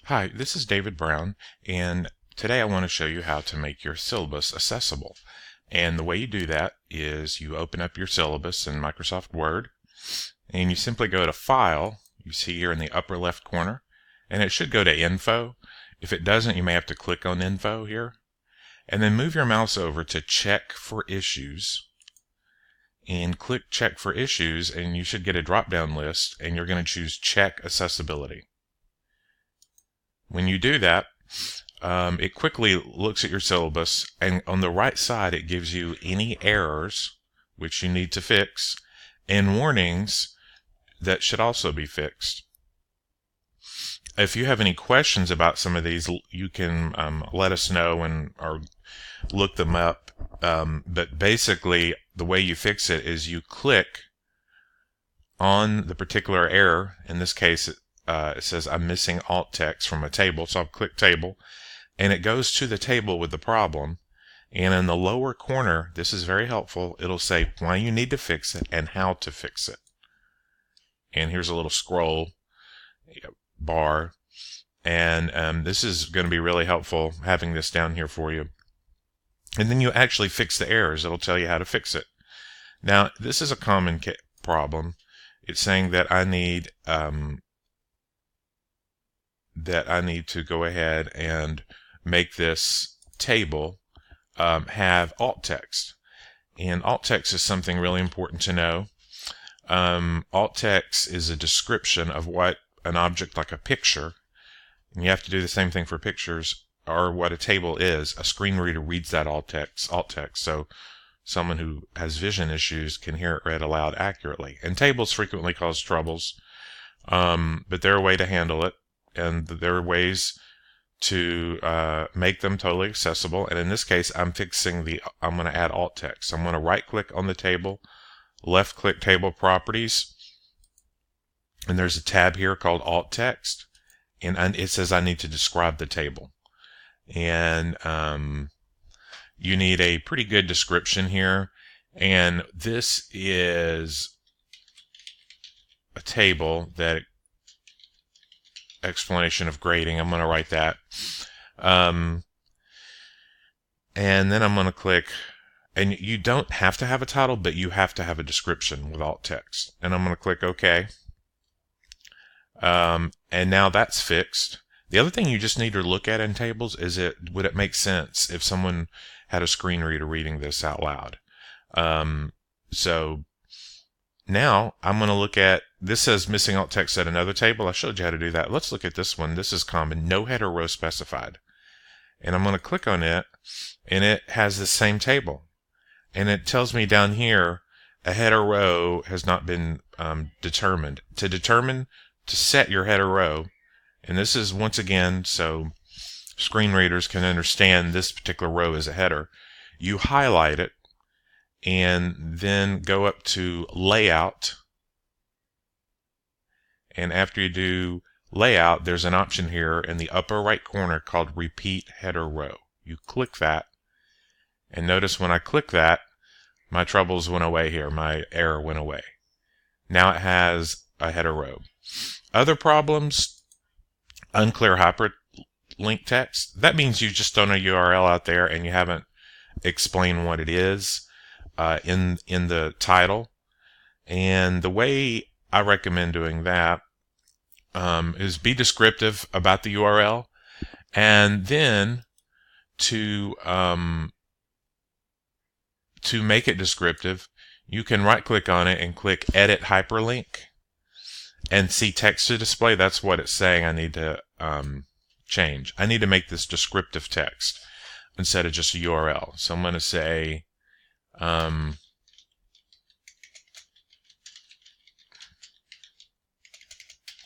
Hi, this is David Brown, and today I want to show you how to make your syllabus accessible. And the way you do that is you open up your syllabus in Microsoft Word, and you simply go to File, you see here in the upper left corner, and it should go to Info. If it doesn't, you may have to click on Info here, and then move your mouse over to Check for Issues, and click Check for Issues, and you should get a drop-down list, and you're going to choose Check Accessibility. When you do that, it quickly looks at your syllabus, and on the right side it gives you any errors which you need to fix and warnings that should also be fixed. If you have any questions about some of these, you can let us know or look them up. But basically, the way you fix it is you click on the particular error. In this case, it says I'm missing alt text from a table, so I'll click Table, and it goes to the table with the problem. And in the lower corner, this is very helpful, it'll say why you need to fix it and how to fix it. And here's a little scroll bar, and this is going to be really helpful having this down here for you. And then you actually fix the errors. It'll tell you how to fix it. Now, this is a common problem. It's saying that I need to go ahead and make this table have alt text. And alt text is something really important to know. Alt text is a description of what an object like a picture, and you have to do the same thing for pictures, or what a table is. A screen reader reads that alt text, so someone who has vision issues can hear it read aloud accurately. And tables frequently cause troubles, but they're a way to handle it. And there are ways to make them totally accessible. And in this case, I'm going to add alt text. I'm going to right click on the table, left click Table Properties, and there's a tab here called Alt Text, and it says I need to describe the table. And you need a pretty good description here. And this is a table that explanation of grading. I'm going to write that. And then I'm going to click, and you don't have to have a title, but you have to have a description with alt text. And I'm going to click OK. And now that's fixed. The other thing you just need to look at in tables is would it make sense if someone had a screen reader reading this out loud. So now I'm going to look at, this says missing alt text at another table. I showed you how to do that. Let's look at this one. This is common, no header row specified. And I'm going to click on it, and it has the same table. And it tells me down here, a header row has not been determined. To set your header row, and this is once again so screen readers can understand this particular row is a header, you highlight it, and then go up to Layout, and after you do Layout, there's an option here in the upper right corner called Repeat Header Row. You click that, and notice when I click that, my troubles went away here, my error went away. Now it has a header row. Other problems, unclear hyperlink text. That means you just thrown a URL out there and you haven't explained what it is in the title. And the way I recommend doing that is be descriptive about the URL, and then to make it descriptive, you can right click on it and click Edit Hyperlink and see text to display. That's what it's saying I need to change. I need to make this descriptive text instead of just a URL. So I'm going to say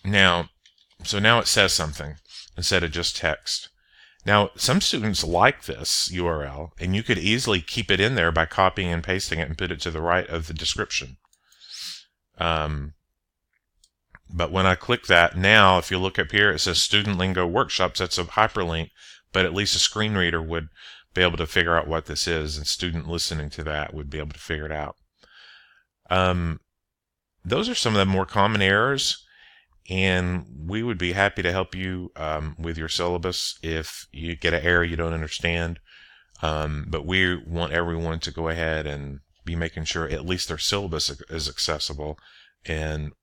now it says something instead of just text. Now, some students like this URL, and you could easily keep it in there by copying and pasting it and put it to the right of the description. But when I click that, now if you look up here, it says Student Lingo Workshops. That's a hyperlink, but at least a screen reader would be able to figure out what this is, and student listening to that would be able to figure it out. Those are some of the more common errors. and we would be happy to help you with your syllabus if you get an area you don't understand. But we want everyone to go ahead and be making sure at least their syllabus is accessible, and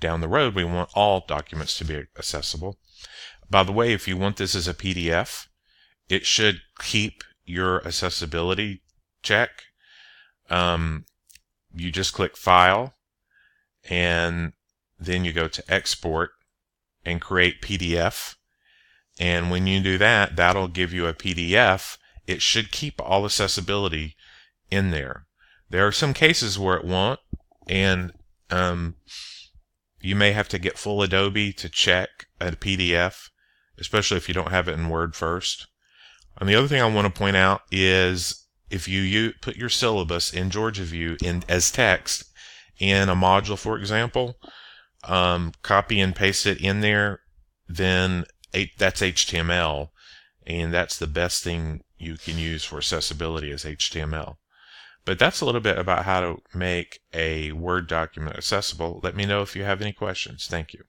down the road we want all documents to be accessible. By the way, if you want this as a PDF, it should keep your accessibility check. You just click File, and then you go to Export and create PDF. And when you do that, that'll give you a PDF. It should keep all accessibility in there. There are some cases where it won't, and you may have to get full Adobe to check a PDF, especially if you don't have it in Word first. And the other thing I want to point out is if you put your syllabus in Georgia View as text in a module, for example, copy and paste it in there, then that's HTML, and that's the best thing you can use for accessibility is HTML. But that's a little bit about how to make a Word document accessible. Let me know if you have any questions. Thank you.